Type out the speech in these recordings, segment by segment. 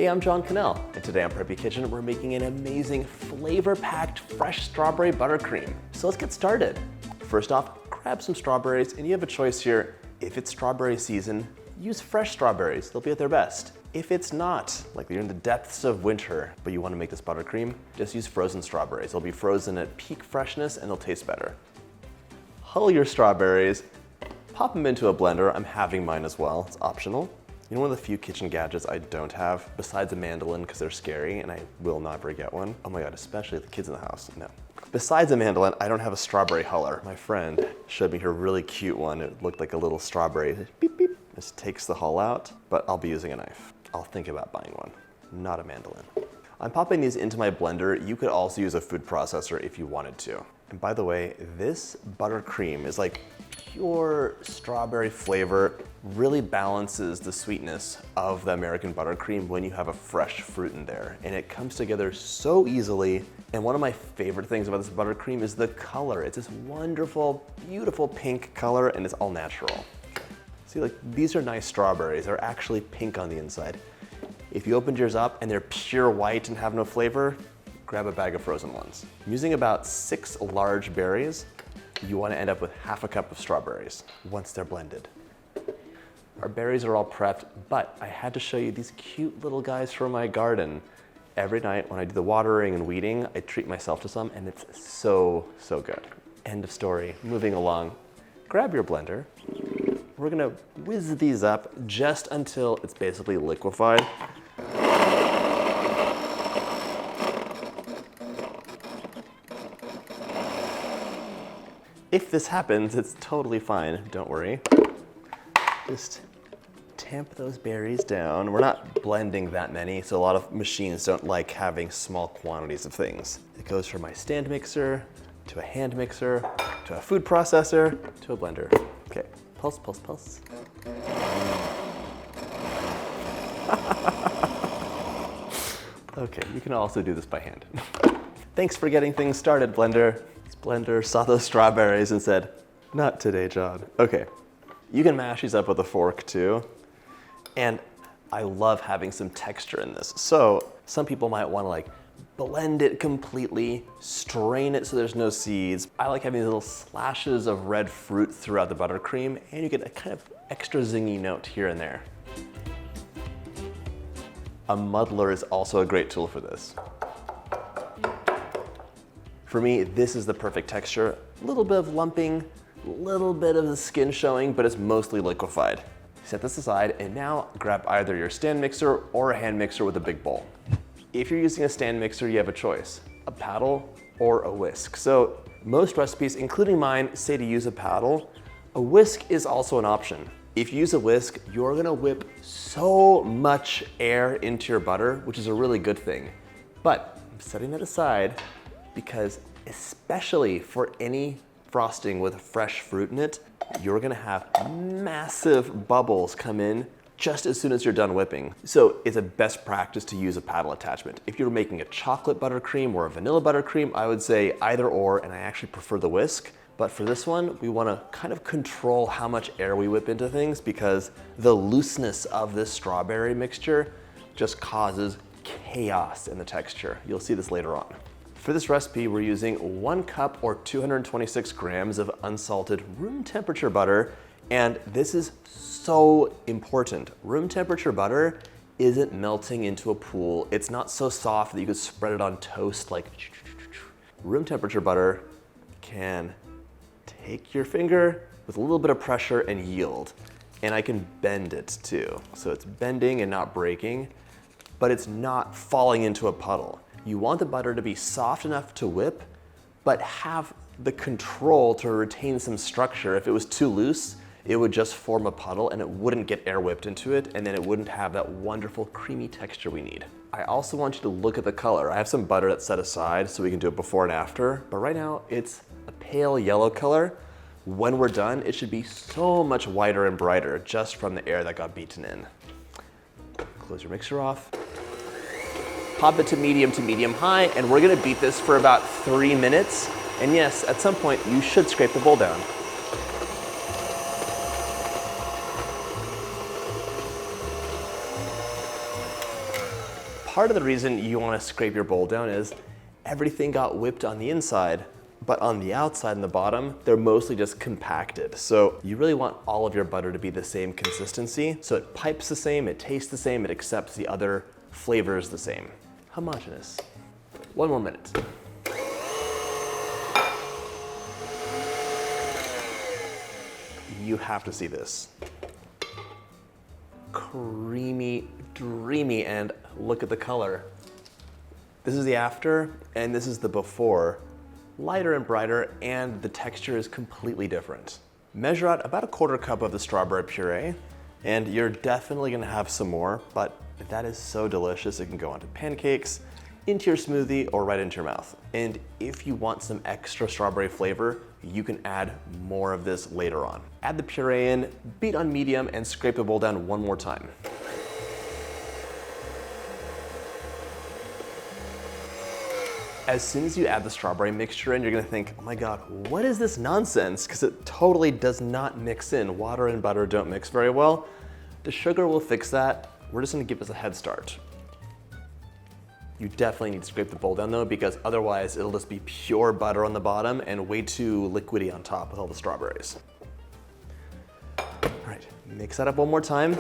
Hey, I'm John Cannell, and today on Preppy Kitchen, we're making an amazing flavor-packed fresh strawberry buttercream. So let's get started. First off, grab some strawberries, and you have a choice here. If it's strawberry season, use fresh strawberries. They'll be at their best. If it's not, like you're in the depths of winter, but you want to make this buttercream, just use frozen strawberries. They'll be frozen at peak freshness and they'll taste better. Hull your strawberries, pop them into a blender. I'm having mine as well, it's optional. You know, one of the few kitchen gadgets I don't have, besides a mandolin, because they're scary and I will never get one. Oh my God, especially the kids in the house, no. Besides a mandolin, I don't have a strawberry huller. My friend showed me her really cute one. It looked like a little strawberry. Beep, beep. Just takes the hull out, but I'll be using a knife. I'll think about buying one, not a mandolin. I'm popping these into my blender. You could also use a food processor if you wanted to. And by the way, this buttercream is like pure strawberry flavor, really balances the sweetness of the American buttercream when you have a fresh fruit in there. And it comes together so easily. And one of my favorite things about this buttercream is the color. It's this wonderful, beautiful pink color, and it's all natural. See, like, these are nice strawberries. They're actually pink on the inside. If you opened yours up and they're pure white and have no flavor, grab a bag of frozen ones. I'm using about 6 large berries. You want to end up with half a cup of strawberries once they're blended. Our berries are all prepped, but I had to show you these cute little guys from my garden. Every night when I do the watering and weeding, I treat myself to some, and it's so, so good. End of story. Moving along. Grab your blender. We're gonna whiz these up just until it's basically liquefied. If this happens, it's totally fine, don't worry. Just tamp those berries down. We're not blending that many, so a lot of machines don't like having small quantities of things. It goes from my stand mixer, to a hand mixer, to a food processor, to a blender. Okay, pulse, pulse, pulse. Okay, you can also do this by hand. Thanks for getting things started, blender. This blender saw those strawberries and said, not today, John. Okay, you can mash these up with a fork too. And I love having some texture in this. So some people might want to like blend it completely, strain it so there's no seeds. I like having these little slashes of red fruit throughout the buttercream, and you get a kind of extra zingy note here and there. A muddler is also a great tool for this. For me, this is the perfect texture. A little bit of lumping, a little bit of the skin showing, but it's mostly liquefied. Set this aside, and now grab either your stand mixer or a hand mixer with a big bowl. If you're using a stand mixer, you have a choice, a paddle or a whisk. So most recipes, including mine, say to use a paddle. A whisk is also an option. If you use a whisk, you're gonna whip so much air into your butter, which is a really good thing. But I'm setting that aside because especially for any frosting with fresh fruit in it, you're gonna have massive bubbles come in just as soon as you're done whipping. So it's a best practice to use a paddle attachment. If you're making a chocolate buttercream or a vanilla buttercream, I would say either or, and I actually prefer the whisk. But for this one, we wanna kind of control how much air we whip into things because the looseness of this strawberry mixture just causes chaos in the texture. You'll see this later on. For this recipe, we're using 1 cup or 226 grams of unsalted room temperature butter. And this is so important. Room temperature butter isn't melting into a pool. It's not so soft that you could spread it on toast like. Room temperature butter can take your finger with a little bit of pressure and yield. And I can bend it too. So it's bending and not breaking, but it's not falling into a puddle. You want the butter to be soft enough to whip, but have the control to retain some structure. If it was too loose, it would just form a puddle and it wouldn't get air whipped into it, and then it wouldn't have that wonderful creamy texture we need. I also want you to look at the color. I have some butter that's set aside so we can do it before and after, but right now it's a pale yellow color. When we're done, it should be so much whiter and brighter just from the air that got beaten in. Close your mixer off. Pop it to medium high, and we're gonna beat this for about 3 minutes. And yes, at some point, you should scrape the bowl down. part of the reason you want to scrape your bowl down is everything got whipped on the inside, but on the outside and the bottom, they're mostly just compacted. So you really want all of your butter to be the same consistency. So it pipes the same, it tastes the same, it accepts the other flavors the same. Homogeneous. 1 more minute. You have to see this. Creamy, dreamy, and look at the color. This is the after, and this is the before. Lighter and brighter, and the texture is completely different. Measure out about 1/4 cup of the strawberry puree, and you're definitely gonna have some more, but that is so delicious. It can go onto pancakes, into your smoothie, or right into your mouth. And if you want some extra strawberry flavor, you can add more of this later on. Add the puree in, beat on medium, and scrape the bowl down 1 more time. As soon as you add the strawberry mixture in, you're gonna think, oh my God, what is this nonsense? Because it totally does not mix in. Water and butter don't mix very well. The sugar will fix that. We're just gonna give us a head start. You definitely need to scrape the bowl down though, because otherwise it'll just be pure butter on the bottom and way too liquidy on top with all the strawberries. All right, mix that up 1 more time.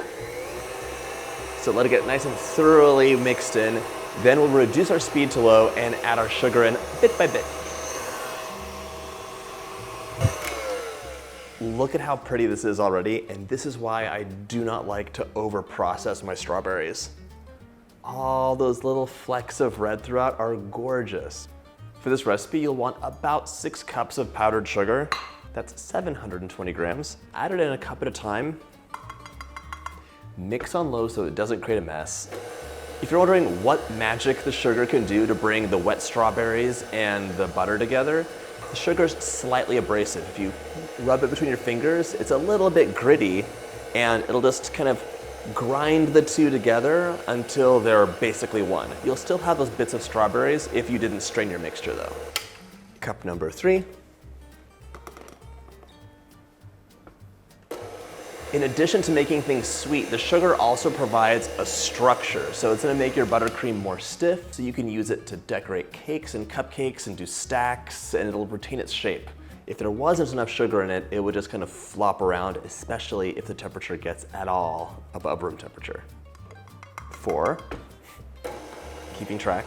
So let it get nice and thoroughly mixed in. Then we'll reduce our speed to low and add our sugar in bit by bit. Look at how pretty this is already, and this is why I do not like to over-process my strawberries. All those little flecks of red throughout are gorgeous. For this recipe, you'll want about 6 cups of powdered sugar. That's 720 grams. Add it in a cup at a time. Mix on low so it doesn't create a mess. If you're wondering what magic the sugar can do to bring the wet strawberries and the butter together, the sugar's slightly abrasive. If you rub it between your fingers, it's a little bit gritty, and it'll just kind of grind the two together until they're basically one. You'll still have those bits of strawberries if you didn't strain your mixture though. Cup number 3. In addition to making things sweet, the sugar also provides a structure. So it's gonna make your buttercream more stiff, so you can use it to decorate cakes and cupcakes and do stacks, and it'll retain its shape. If there wasn't enough sugar in it, it would just kind of flop around, especially if the temperature gets at all above room temperature. 4, keeping track.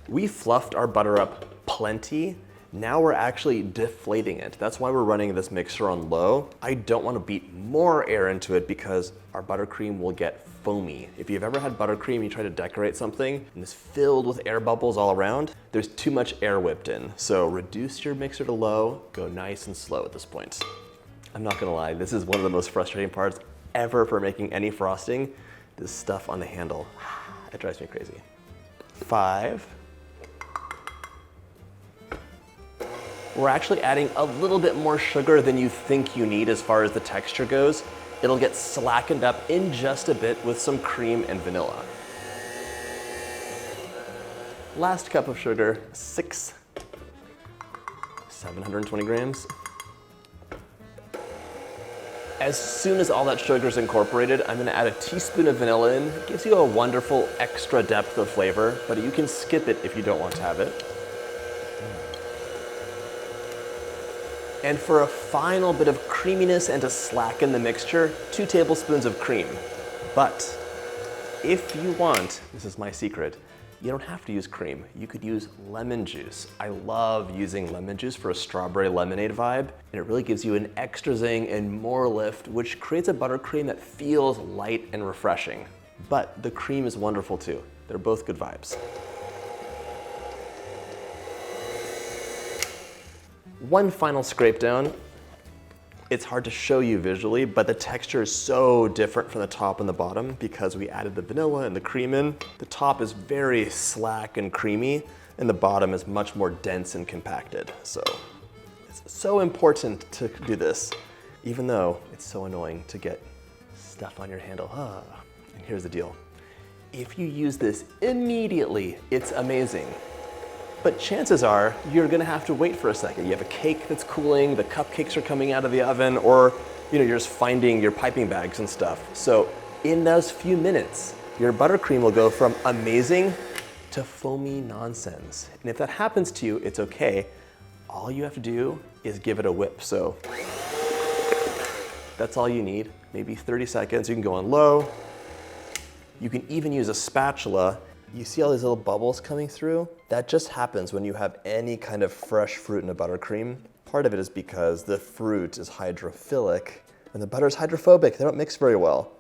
We fluffed our butter up plenty. Now we're actually deflating it. That's why we're running this mixer on low. I don't want to beat more air into it because our buttercream will get foamy. If you've ever had buttercream, you try to decorate something and it's filled with air bubbles all around, there's too much air whipped in. So reduce your mixer to low, go nice and slow at this point. I'm not gonna lie, this is one of the most frustrating parts ever for making any frosting, this stuff on the handle. It drives me crazy. 5. We're actually adding a little bit more sugar than you think you need as far as the texture goes. It'll get slackened up in just a bit with some cream and vanilla. Last cup of sugar, 6, 720 grams. As soon as all that sugar is incorporated, I'm gonna add a teaspoon of vanilla in. It gives you a wonderful extra depth of flavor, but you can skip it if you don't want to have it. And for a final bit of creaminess and to slacken the mixture, 2 tablespoons of cream. But if you want, this is my secret, you don't have to use cream. You could use lemon juice. I love using lemon juice for a strawberry lemonade vibe, and it really gives you an extra zing and more lift, which creates a buttercream that feels light and refreshing. But the cream is wonderful too. They're both good vibes. One final scrape down. It's hard to show you visually, but the texture is so different from the top and the bottom because we added the vanilla and the cream in. The top is very slack and creamy, and the bottom is much more dense and compacted. So it's so important to do this, even though it's so annoying to get stuff on your handle. And here's the deal. If you use this immediately, it's amazing. But chances are you're gonna have to wait for a second. You have a cake that's cooling, the cupcakes are coming out of the oven, or you're just finding your piping bags and stuff. So in those few minutes, your buttercream will go from amazing to foamy nonsense. And if that happens to you, it's okay. All you have to do is give it a whip. So that's all you need, maybe 30 seconds. You can go on low. You can even use a spatula. You see all these little bubbles coming through? That just happens when you have any kind of fresh fruit in a buttercream. Part of it is because the fruit is hydrophilic and the butter is hydrophobic. They don't mix very well.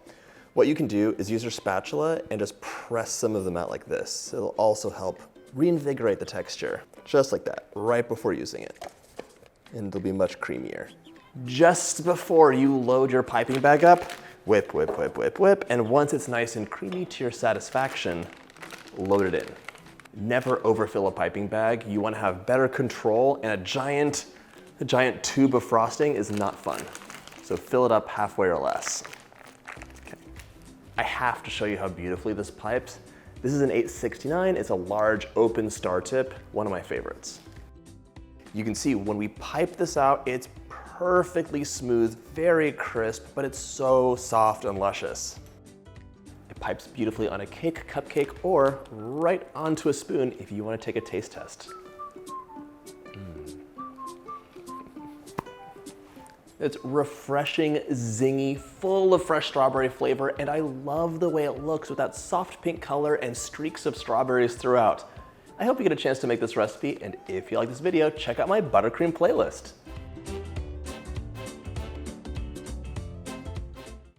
What you can do is use your spatula and just press some of them out like this. It'll also help reinvigorate the texture, just like that, right before using it. And it'll be much creamier. Just before you load your piping bag up, whip, whip, whip, whip, whip, and once it's nice and creamy to your satisfaction, load it in. Never overfill a piping bag. You want to have better control, and a giant tube of frosting is not fun. So fill it up halfway or less. Okay. I have to show you how beautifully this pipes. This is an 869. It's a large open star tip, one of my favorites. You can see when we pipe this out, it's perfectly smooth, very crisp, but it's so soft and luscious. It pipes beautifully on a cake, cupcake, or right onto a spoon if you want to take a taste test. It's refreshing, zingy, full of fresh strawberry flavor, and I love the way it looks with that soft pink color and streaks of strawberries throughout. I hope you get a chance to make this recipe, and if you like this video, check out my buttercream playlist.